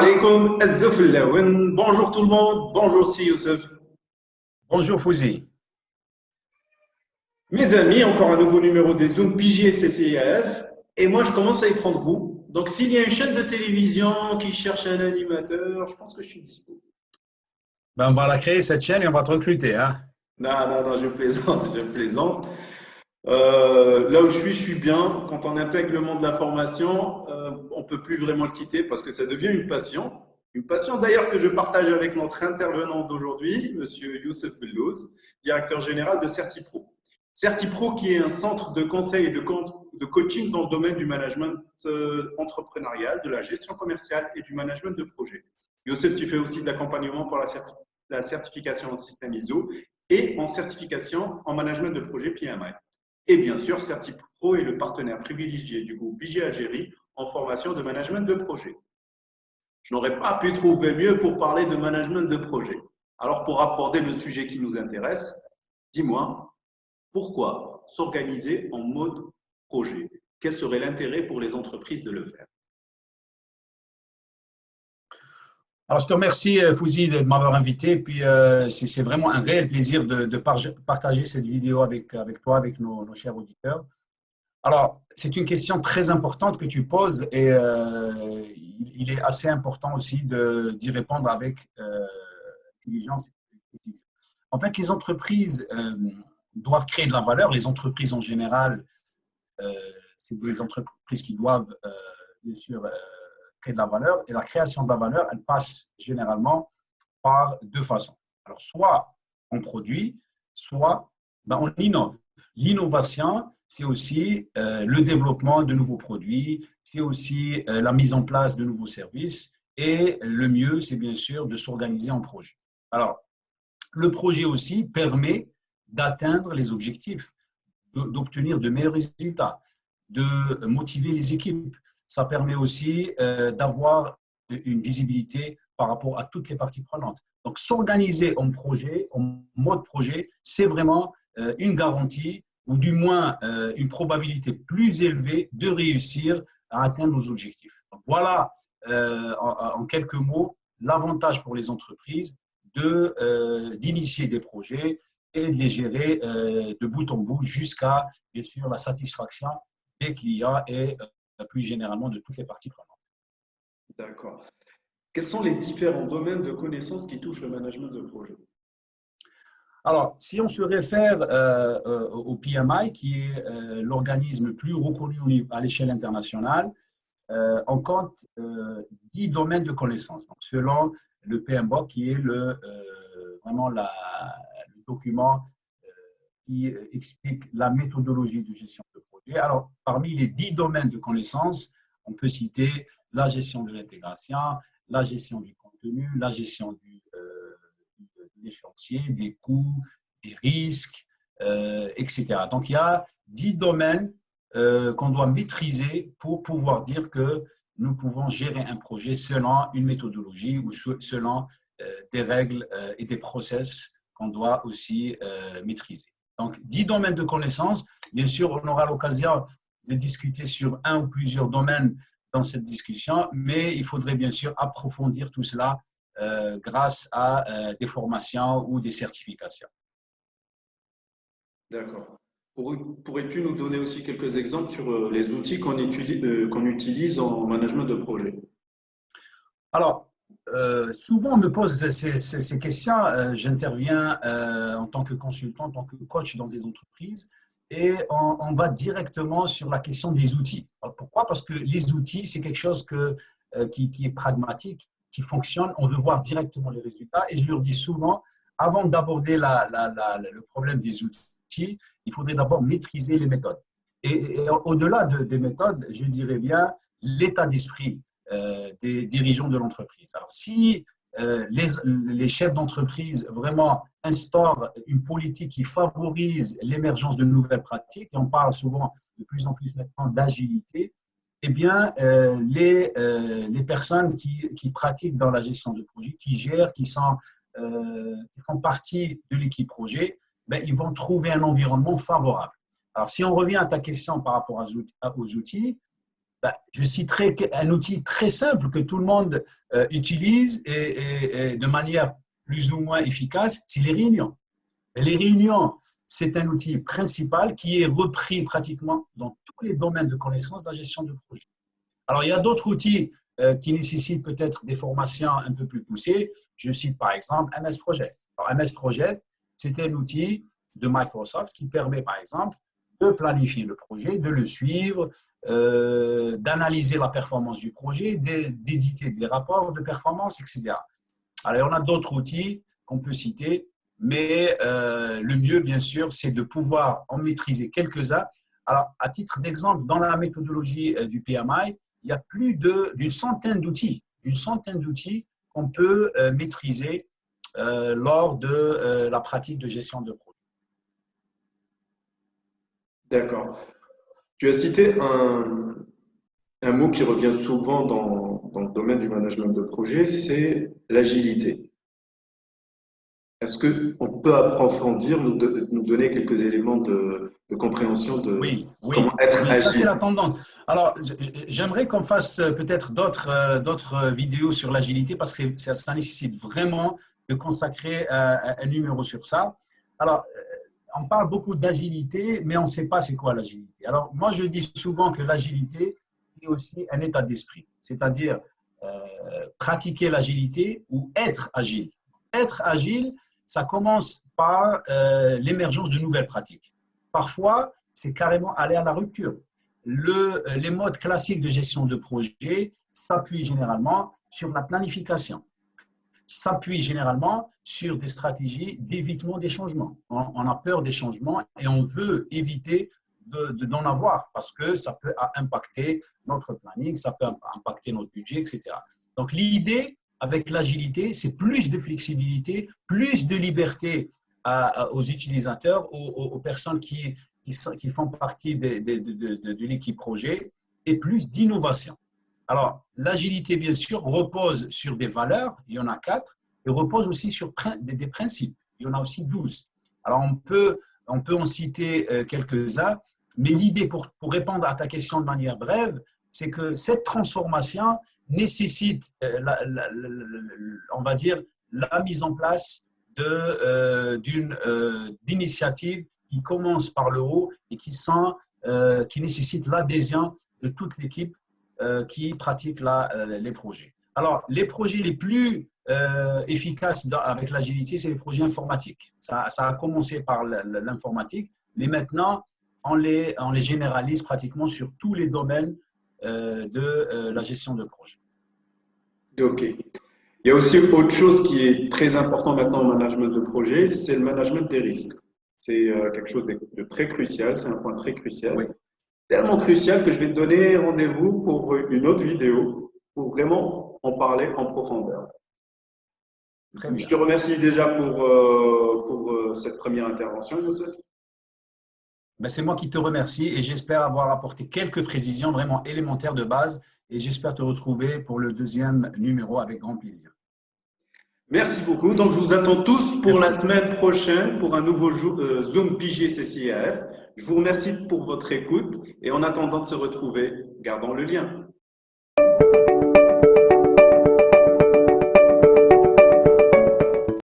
alaikum, Azzafillah. Bonjour tout le monde, bonjour Si Youssef. Bonjour Fouzi. Mes amis, encore un nouveau numéro des Zoom PJ CCIF. Et moi, je commence à y prendre goût. Donc, s'il y a une chaîne de télévision qui cherche un animateur, je pense que je suis dispo. Ben, on va la créer cette chaîne et on va te recruter. Hein. Non, non, non, je plaisante, je plaisante. Là où je suis bien. Quand on intègre le monde de la formation, on ne peut plus vraiment le quitter parce que ça devient une passion. Une passion d'ailleurs que je partage avec notre intervenant d'aujourd'hui, Monsieur Youssef Bellouz, directeur général de CertiPro. CertiPro qui est un centre de conseil et de coaching dans le domaine du management entrepreneurial, de la gestion commerciale et du management de projet. Youssef, tu fais aussi de l'accompagnement pour la certification en système ISO et en certification en management de projet PMI. Et bien sûr, CertiPro est le partenaire privilégié du groupe Vigie Algérie en formation de management de projet. Je n'aurais pas pu trouver mieux pour parler de management de projet. Alors, pour aborder le sujet qui nous intéresse, dis-moi, pourquoi s'organiser en mode projet? Quel serait l'intérêt pour les entreprises de le faire? Alors, je te remercie Fouzi de m'avoir invité. Puis, c'est vraiment un réel plaisir de partager cette vidéo avec toi, avec nos chers auditeurs. Alors, c'est une question très importante que tu poses et il est assez important aussi d'y répondre avec intelligence et précision. En fait, les entreprises doivent créer de la valeur. Les entreprises en général, c'est des entreprises qui doivent bien sûr créer de la valeur. Et la création de la valeur, elle passe généralement par deux façons. Alors, soit on produit, soit on innove. L'innovation, c'est aussi le développement de nouveaux produits, c'est aussi la mise en place de nouveaux services. Et le mieux, c'est bien sûr de s'organiser en projet. Alors, le projet aussi permet d'atteindre les objectifs, d'obtenir de meilleurs résultats, de motiver les équipes. Ça permet aussi d'avoir une visibilité par rapport à toutes les parties prenantes. Donc, s'organiser en projet, en mode projet, c'est vraiment une garantie ou du moins une probabilité plus élevée de réussir à atteindre nos objectifs. Donc, voilà, en quelques mots, l'avantage pour les entreprises d'initier des projets et de les gérer de bout en bout jusqu'à, bien sûr, la satisfaction des clients et plus généralement de toutes les parties prenantes. D'accord. Quels sont les différents domaines de connaissances qui touchent le management de projet? Alors, si on se réfère au PMI, qui est l'organisme le plus reconnu à l'échelle internationale, on compte 10 domaines de connaissances. Donc, selon le PMBOK, qui est vraiment le document qui explique la méthodologie de gestion de projet. Alors, parmi les 10 domaines de connaissances, on peut citer la gestion de l'intégration, la gestion du contenu, la gestion des chantiers, des coûts, des risques, etc. Donc, il y a 10 domaines qu'on doit maîtriser pour pouvoir dire que nous pouvons gérer un projet selon une méthodologie ou selon des règles et des process qu'on doit aussi maîtriser. Donc, 10 domaines de connaissances. Bien sûr, on aura l'occasion de discuter sur un ou plusieurs domaines dans cette discussion, mais il faudrait bien sûr approfondir tout cela grâce à des formations ou des certifications. D'accord. Pourrais-tu nous donner aussi quelques exemples sur les outils qu'on utilise en management de projet? Alors, souvent on me pose ces questions. J'interviens en tant que consultant, en tant que coach dans des entreprises et on va directement sur la question des outils. Alors, pourquoi? Parce que les outils, c'est quelque chose qui est pragmatique, qui fonctionne. On veut voir directement les résultats et je leur dis souvent, avant d'aborder le problème des outils, il faudrait d'abord maîtriser les méthodes. Et au-delà des méthodes, je dirais bien l'état d'esprit des dirigeants de l'entreprise. Alors, si les chefs d'entreprise vraiment instaurent une politique qui favorise l'émergence de nouvelles pratiques, et on parle souvent de plus en plus maintenant d'agilité, eh bien, les personnes qui pratiquent dans la gestion de projet, qui gèrent, qui font partie de l'équipe projet, ben, ils vont trouver un environnement favorable. Alors, si on revient à ta question par rapport aux outils, Je citerai un outil très simple que tout le monde utilise et de manière plus ou moins efficace, c'est les réunions. Et les réunions, c'est un outil principal qui est repris pratiquement dans tous les domaines de connaissances de la gestion de projet. Alors, il y a d'autres outils qui nécessitent peut-être des formations un peu plus poussées. Je cite par exemple MS Project. Alors, MS Project, c'est un outil de Microsoft qui permet par exemple de planifier le projet, de le suivre, d'analyser la performance du projet, d'éditer des rapports de performance, etc. Alors, on a d'autres outils qu'on peut citer, mais le mieux, bien sûr, c'est de pouvoir en maîtriser quelques-uns. Alors, à titre d'exemple, dans la méthodologie du PMI, il y a plus d'une centaine d'outils, qu'on peut maîtriser lors de la pratique de gestion de projet. D'accord. Tu as cité un mot qui revient souvent dans le domaine du management de projet, c'est l'agilité. Est-ce qu'on peut approfondir, nous donner quelques éléments de compréhension de comment être agile? Ça c'est la tendance. Alors, j'aimerais qu'on fasse peut-être d'autres vidéos sur l'agilité parce que ça nécessite vraiment de consacrer un numéro sur ça. Alors, on parle beaucoup d'agilité, mais on ne sait pas c'est quoi l'agilité. Alors, moi, je dis souvent que l'agilité est aussi un état d'esprit, c'est-à-dire pratiquer l'agilité ou être agile. Être agile, ça commence par l'émergence de nouvelles pratiques. Parfois, c'est carrément aller à la rupture. Les modes classiques de gestion de projet s'appuient généralement sur la planification, s'appuient généralement sur des stratégies d'évitement des changements. On a peur des changements et on veut éviter d'en avoir parce que ça peut impacter notre planning, ça peut impacter notre budget, etc. Donc, l'idée avec l'agilité, c'est plus de flexibilité, plus de liberté aux utilisateurs, aux personnes qui font partie de l'équipe projet et plus d'innovation. Alors, l'agilité, bien sûr, repose sur des valeurs, il y en a 4, et repose aussi sur des principes, il y en a aussi 12. Alors, on peut en citer quelques-uns, mais l'idée, pour répondre à ta question de manière brève, c'est que cette transformation nécessite, on va dire, la mise en place d'initiatives qui commencent par le haut et qui nécessitent l'adhésion de toute l'équipe qui pratique les projets. Alors, les projets les plus efficaces avec l'agilité, c'est les projets informatiques. Ça a commencé par l'informatique, mais maintenant, on les généralise pratiquement sur tous les domaines de la gestion de projet. Ok. Il y a aussi autre chose qui est très important maintenant au management de projet, c'est le management des risques. C'est quelque chose de très crucial, c'est un point très crucial. Oui. Tellement crucial que je vais te donner rendez-vous pour une autre vidéo pour vraiment en parler en profondeur. Très bien. Je te remercie déjà pour cette première intervention, Youssef. C'est moi qui te remercie et j'espère avoir apporté quelques précisions vraiment élémentaires de base et j'espère te retrouver pour le deuxième numéro avec grand plaisir. Merci beaucoup. Donc, je vous attends tous pour la semaine prochaine pour un nouveau Zoom PG-CCIAF. Je vous remercie pour votre écoute et en attendant de se retrouver, gardons le lien.